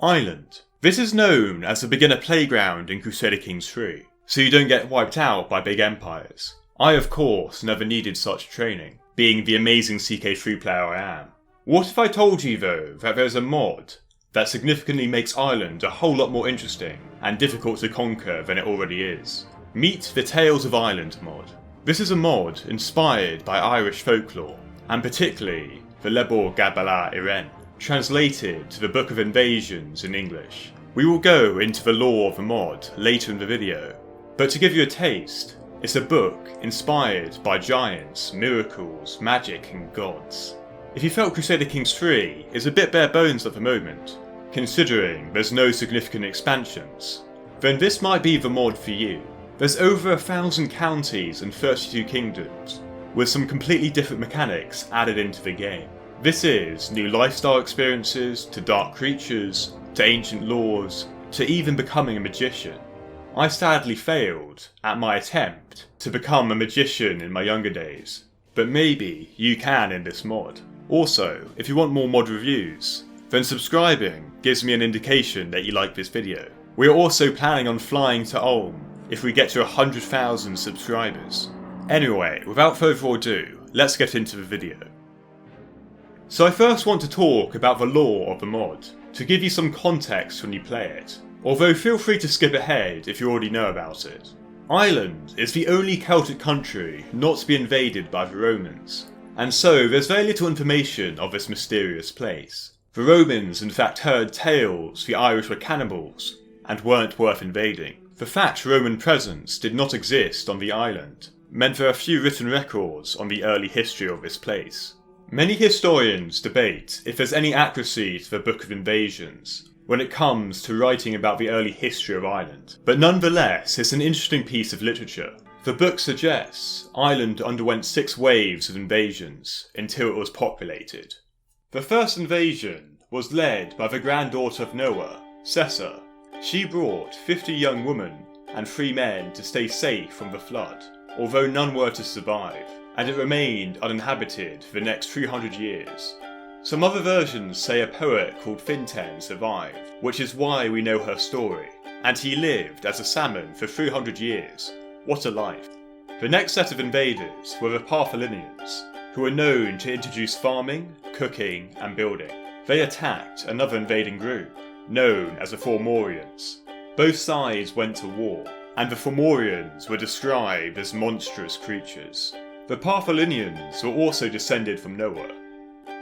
Island. This is known as the beginner playground in Crusader Kings 3, so you don't get wiped out by big empires. I of course never needed such training, being the amazing CK3 player I am. What if I told you though that there's a mod that significantly makes Ireland a whole lot more interesting and difficult to conquer than it already is? Meet the Tales of Ireland mod. This is a mod inspired by Irish folklore, and particularly the Lebor Gabala Iren, translated to the Book of Invasions in English. We will go into the lore of the mod later in the video, but to give you a taste, it's a book inspired by giants, miracles, magic and gods. If you felt Crusader Kings 3 is a bit bare bones at the moment, considering there's no significant expansions, then this might be the mod for you. There's over 1,000 counties and 32 kingdoms, with some completely different mechanics added into the game. This is new lifestyle experiences, to dark creatures, to ancient laws, to even becoming a magician. I sadly failed at my attempt to become a magician in my younger days, but maybe you can in this mod. Also, if you want more mod reviews, then subscribing gives me an indication that you like this video. We are also planning on flying to Ulm if we get to 100,000 subscribers. Anyway, without further ado, let's get into the video. So I first want to talk about the lore of the mod, to give you some context when you play it, although feel free to skip ahead if you already know about it. Ireland is the only Celtic country not to be invaded by the Romans, and so there's very little information of this mysterious place. The Romans in fact heard tales the Irish were cannibals, and weren't worth invading. The fact Roman presence did not exist on the island meant there are few written records on the early history of this place. Many historians debate if there's any accuracy to the Book of Invasions when it comes to writing about the early history of Ireland, but nonetheless it's an interesting piece of literature. The book suggests Ireland underwent 6 waves of invasions until it was populated. The first invasion was led by the granddaughter of Noah, Cessa. She brought 50 young women and 3 men to stay safe from the flood, although none were to survive, and it remained uninhabited for the next 300 years. Some other versions say a poet called Fintan survived, which is why we know her story, and he lived as a salmon for 300 years. What a life. The next set of invaders were the Partholinians, who were known to introduce farming, cooking and building. They attacked another invading group, known as the Fomorians. Both sides went to war, and the Fomorians were described as monstrous creatures. The Partholinians were also descended from Noah.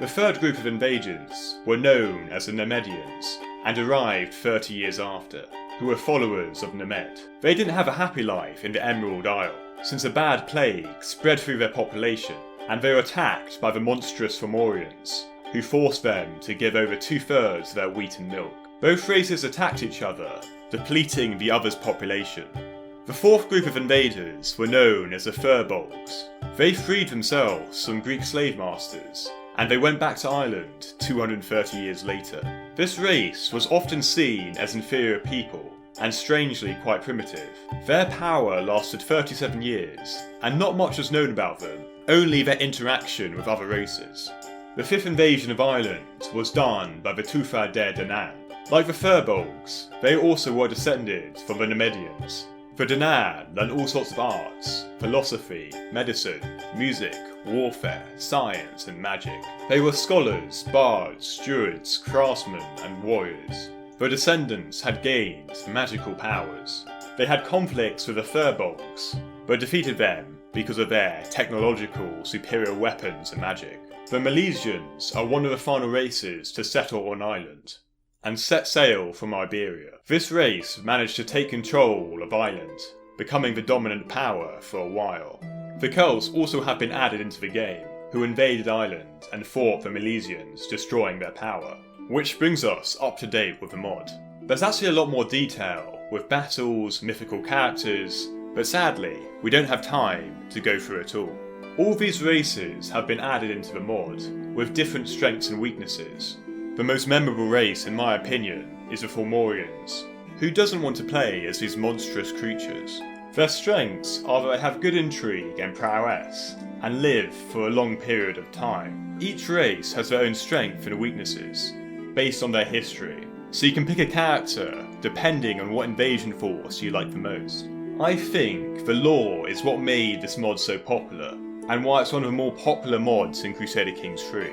The third group of invaders were known as the Nemedians, and arrived 30 years after, who were followers of Nemed. They didn't have a happy life in the Emerald Isle, since a bad plague spread through their population, and they were attacked by the monstrous Fomorians, who forced them to give over 2/3 of their wheat and milk. Both races attacked each other, depleting the other's population. The fourth group of invaders were known as the Furbolgs. They freed themselves from Greek slave masters, and they went back to Ireland 230 years later. This race was often seen as inferior people, and strangely quite primitive. Their power lasted 37 years, and not much was known about them, only their interaction with other races. The fifth invasion of Ireland was done by the Tuatha De Danann. Like the Furbolgs, they also were descended from the Nemedians. The Danann learned all sorts of arts, philosophy, medicine, music, warfare, science and magic. They were scholars, bards, stewards, craftsmen and warriors. The descendants had gained magical powers. They had conflicts with the Furbolgs, but defeated them because of their technological superior weapons and magic. The Milesians are one of the final races to settle on Ireland, and set sail from Iberia. This race managed to take control of Ireland, becoming the dominant power for a while. The Celts also have been added into the game, who invaded Ireland and fought the Milesians, destroying their power. Which brings us up to date with the mod. There's actually a lot more detail, with battles, mythical characters, but sadly, we don't have time to go through it all. All these races have been added into the mod, with different strengths and weaknesses. The most memorable race, in my opinion, is the Fomorians. Who doesn't want to play as these monstrous creatures? Their strengths are that they have good intrigue and prowess, and live for a long period of time. Each race has their own strengths and weaknesses, based on their history. so you can pick a character depending on what invasion force you like the most. I think the lore is what made this mod so popular, and why it's one of the more popular mods in Crusader Kings 3.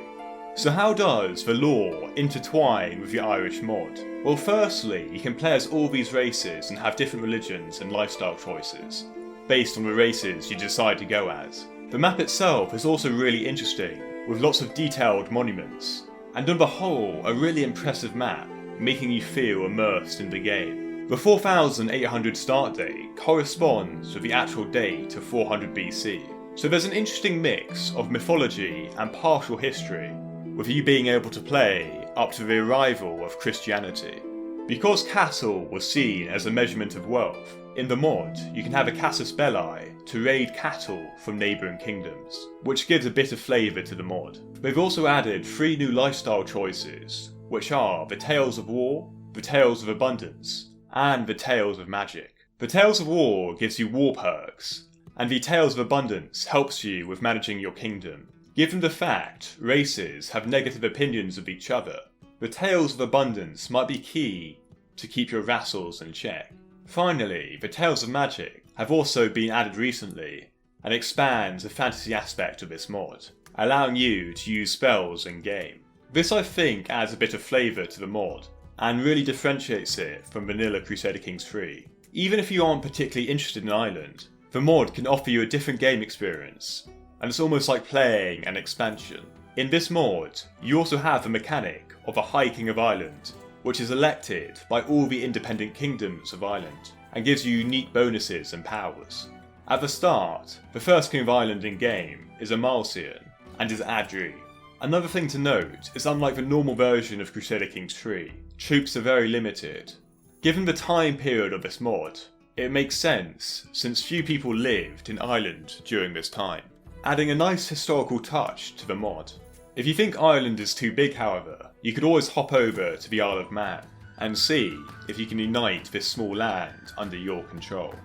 So how does the lore intertwine with the Irish mod? Well, firstly, you can play as all these races and have different religions and lifestyle choices, based on the races you decide to go as. The map itself is also really interesting, with lots of detailed monuments, and on the whole, a really impressive map, making you feel immersed in the game. The 4800 start date corresponds with the actual date of 400 BC, so there's an interesting mix of mythology and partial history, with you being able to play up to the arrival of Christianity. Because castle was seen as a measurement of wealth, in the mod you can have a casus belli to raid cattle from neighbouring kingdoms, which gives a bit of flavour to the mod. They've also added 3 new lifestyle choices, which are the Tales of War, the Tales of Abundance, and the Tales of Magic. The Tales of War gives you war perks, and the Tales of Abundance helps you with managing your kingdom. Given the fact races have negative opinions of each other, the Tales of Abundance might be key to keep your vassals in check. Finally, the Tales of Magic have also been added recently and expands the fantasy aspect of this mod, allowing you to use spells in game. This I think adds a bit of flavour to the mod, and really differentiates it from vanilla Crusader Kings 3. Even if you aren't particularly interested in Ireland, the mod can offer you a different game experience, and it's almost like playing an expansion. In this mod, you also have the mechanic of a High King of Ireland, which is elected by all the independent kingdoms of Ireland, and gives you unique bonuses and powers. At the start, the first King of Ireland in game is a Malsian, and is Adri. Another thing to note is unlike the normal version of Crusader Kings 3, troops are very limited. Given the time period of this mod, it makes sense since few people lived in Ireland during this time, adding a nice historical touch to the mod. If you think Ireland is too big however, you could always hop over to the Isle of Man and see if you can unite this small land under your control.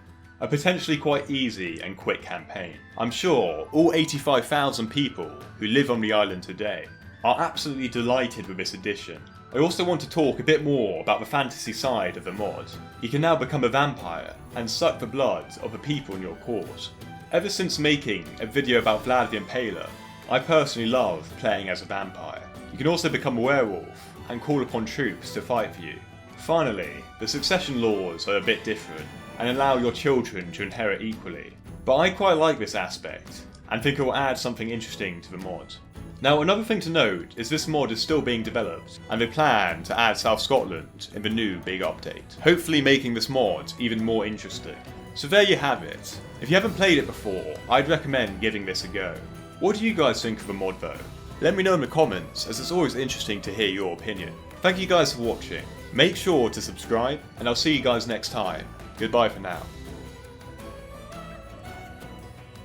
A potentially quite easy and quick campaign. I'm sure all 85,000 people who live on the island today are absolutely delighted with this addition. I also want to talk a bit more about the fantasy side of the mod. You can now become a vampire and suck the blood of the people in your court. Ever since making a video about Vlad the Impaler, I personally love playing as a vampire. You can also become a werewolf and call upon troops to fight for you. Finally, the succession laws are a bit different and allow your children to inherit equally, but I quite like this aspect and think it will add something interesting to the mod. Now another thing to note is this mod is still being developed and they plan to add South Scotland in the new big update, hopefully making this mod even more interesting. So there you have it. If you haven't played it before, I'd recommend giving this a go. What do you guys think of the mod though? Let me know in the comments, as it's always interesting to hear your opinion. Thank you guys for watching. Make sure to subscribe and I'll see you guys next time. Goodbye for now.